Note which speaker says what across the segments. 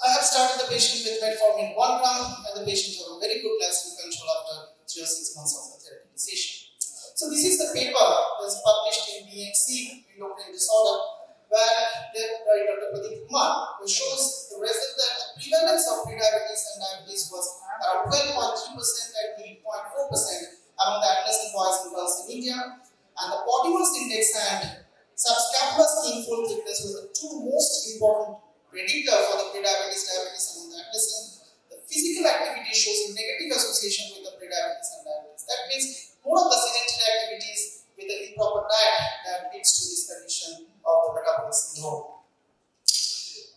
Speaker 1: I have started the patient with metformin 1 gram, and the patient have a very good glycemic control after 3 or 6 months of the therapy initiation. So this is the paper that was published in BMC, endocrine disorder, where Dr. Pradeep Kumar, who shows the result that the prevalence of prediabetes and diabetes was around 12.3% and 8.4% among the adolescent boys and girls in India, and the body mass index and subscapular skin fold thickness were the two most important predictor for the prediabetes diabetes among the adolescents. The physical activity shows a negative association with the prediabetes and diabetes. That means more of the sedentary activities with the improper diet that leads to this condition of the metabolic syndrome.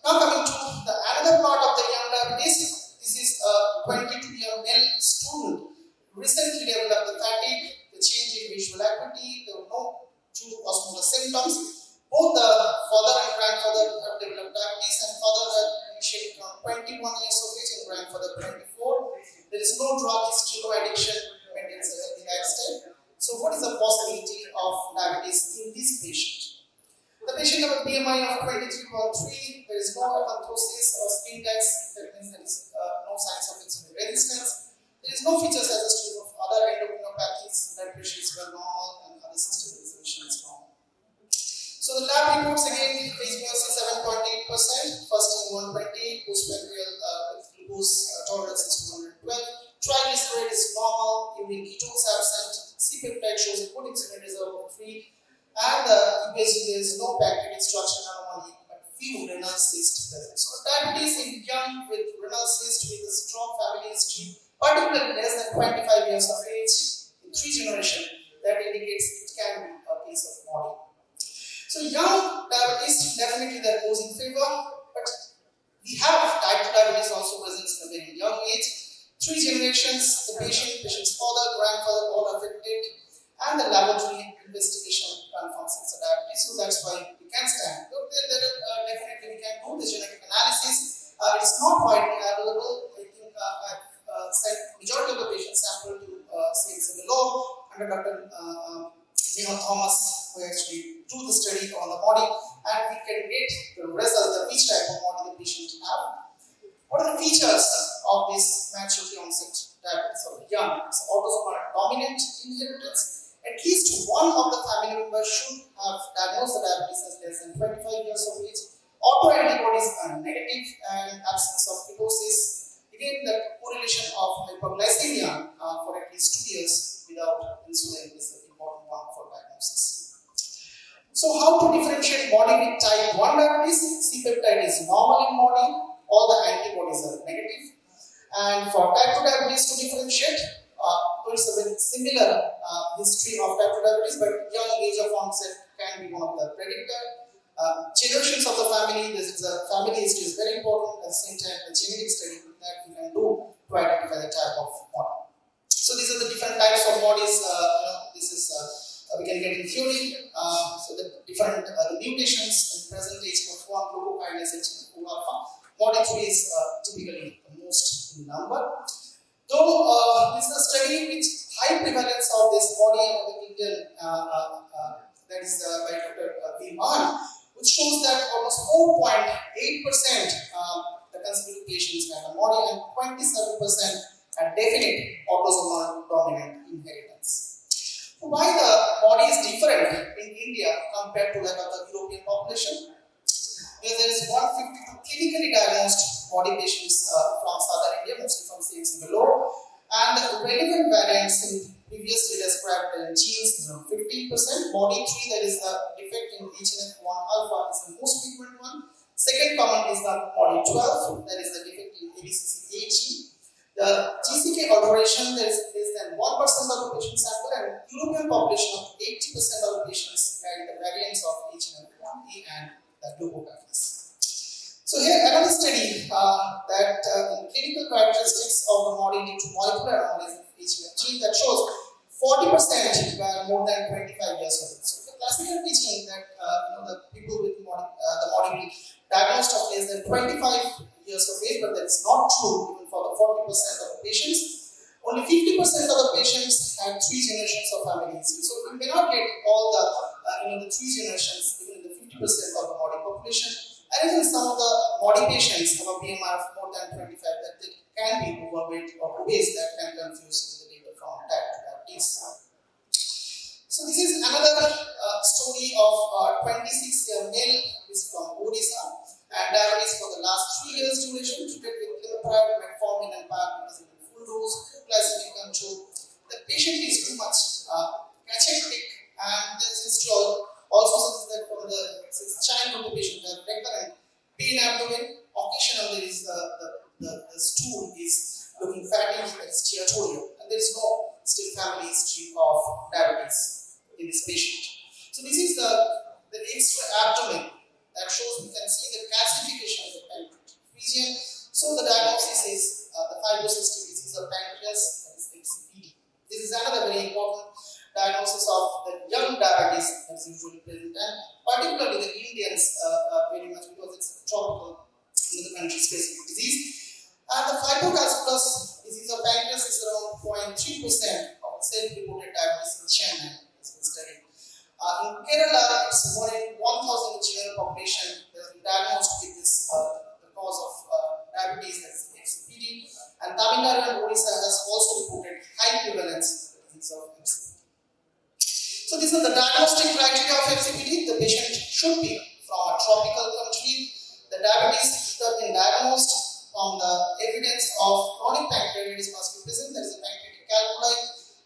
Speaker 1: Now coming to the another part of the young diabetes, this is a 22-year male student recently developed the fatigue, the change in visual acuity, there were no true osmolar symptoms. Both the father and grandfather have developed diabetes, and father had initiated around 21 years of age and grandfather 24. There is no drug history, no addiction, maintains a healthy lifestyle. So what is the possibility of diabetes in this patient? The patient has a BMI of 23.3, there is no acanthosis or skin tax, that means there is no signs of insulin resistance. There is no features suggestive of other endocrinopathies, blood pressure is well normal, and other system resolution is normal. So the lab reports again, HbA1c 7.8%, fasting 120, postprandial glucose tolerance is 212, triglyceride is normal, urine ketones absent, C-peptide shows a good insulin reserve of 3, and the USG there is no pancreatic structure anomaly, but few renal cysts present. So diabetes in young with renal cyst with a strong family history, particularly less than 25 years of age, in 3 generations, that indicates it can be a case of body. So young diabetes, definitely that goes in favor, but we have type 2 diabetes also present in a very young age. 3 generations, the patient's father, grandfather, all affected, and the laboratory investigation confirms it's a diabetes, so that's why we can stand. Definitely we can do the genetic analysis. It's not widely available. I think I've sent majority of the patient sample to CMC below under Dr. Neha Thomas, who actually do the study on the body, and we can get the result of which type of body the patient have. What are the features of this maturity onset diabetes of the young? It's autosomal dominant inheritance. At least one of the family members should have diagnosed the diabetes as less than 25 years of age. Autoantibodies are negative, and absence of ketosis. Again, the correlation of hyperglycemia for at least 2 years without insulin is the important one for diagnosis. So how to differentiate body with type 1 diabetes? C-peptide is normal in body, all the antibodies are negative. And for type 2 diabetes, to differentiate, it's a very similar history of type 2 diabetes, but young age of onset can be one of the predictor. Generations of the family, this is a family history is very important. At the same time, the genetic study that we can do to identify the type of body. So these are the different types of bodies. This is we can get in theory. So the different the mutations in present HbF1 glucokinase HbF2 alpha. Body 3 is typically the most in number. Though this is a study which high prevalence of this body among the Indian that is by Dr. Viman, which shows that almost 4.8% the considered patients have a body and 27% had definite autosomal dominant inheritance. So why the body is different in India compared to that of the European population? Because there is 152 clinically diagnosed body patients from southern India, mostly from CMC below, and the relevant variants in previously described genes is around 15%. Body 3, that is the defect in HNF1 alpha, is the most frequent one. Second common is the body 12, that is the defect in ABCCA gene. The GCK alteration, there is less than 1% of the patient sample, and European population of 80% of the patients carry the variants of HNF1A and the glucokinase. So here another study that in clinical characteristics of the body due to molecular anomalies of HNF gene that shows 40% were more than 25 years of age. So the classical teaching that the people with the body will diagnosed of less than 25 years of age, but that is not true even for the 40% of the patients. Only 50% of the patients had 3 generations of family history. So we may not get all the the 3 generations, even in the 50% of the body population. And even some of the body patients have a BMI of more than 25 that they can be overweight or obese that can confuse the data from type 2 diabetes. So this is another story of a 26-year male who is from Odisha and diabetes for the last 3 years duration, treated with glimepiride, metformin and paracetamol in full dose, glycemic control. The patient is too much cachectic and there is history also says that from the childhood the patient has recurrent pain abdomen. Occasionally there is the stool is looking fatty, that is steatorrhea, and there is no still family history of diabetes in this patient. So this is the extra abdomen that shows we can see the calcification of the pancreatic region. So the diagnosis is the fibrocystic disease of pancreas, that is MCPD. This is another very important diagnosis of the young diabetes that is usually present, and particularly the Indians very much because it's a tropical in the country specific disease. And the fibrocalculous disease of pancreas is around 0.3% of self-reported diabetes in Chennai has been studied. In Kerala, it's more than 1,000 general population that has been diagnosed with this the cause of diabetes, that is MCPD. And Tamil Nadu and Odisha has also reported high prevalence of the disease of MCPD. So these are the diagnostic criteria of MCPD. The patient should be from a tropical country. The diabetes should have been diagnosed from the evidence of chronic pancreatitis must be present. There is a pancreatic calculi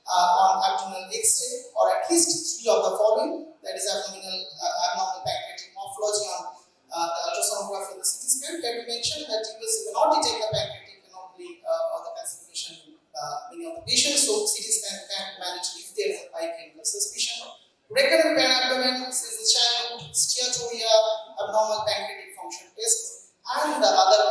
Speaker 1: on abdominal X-ray, or at least 3 of the following. That is abnormal pancreatic morphology on the ultrasonography and the CT scan. Let me mention that US cannot detect the pancreatic anomaly or the calcification in many of the patients, so CT scan can manage if there is a high clinical suspicion. Recurrent pain abdomen is the childhood steatorrhea, abnormal pancreatic function test, and the other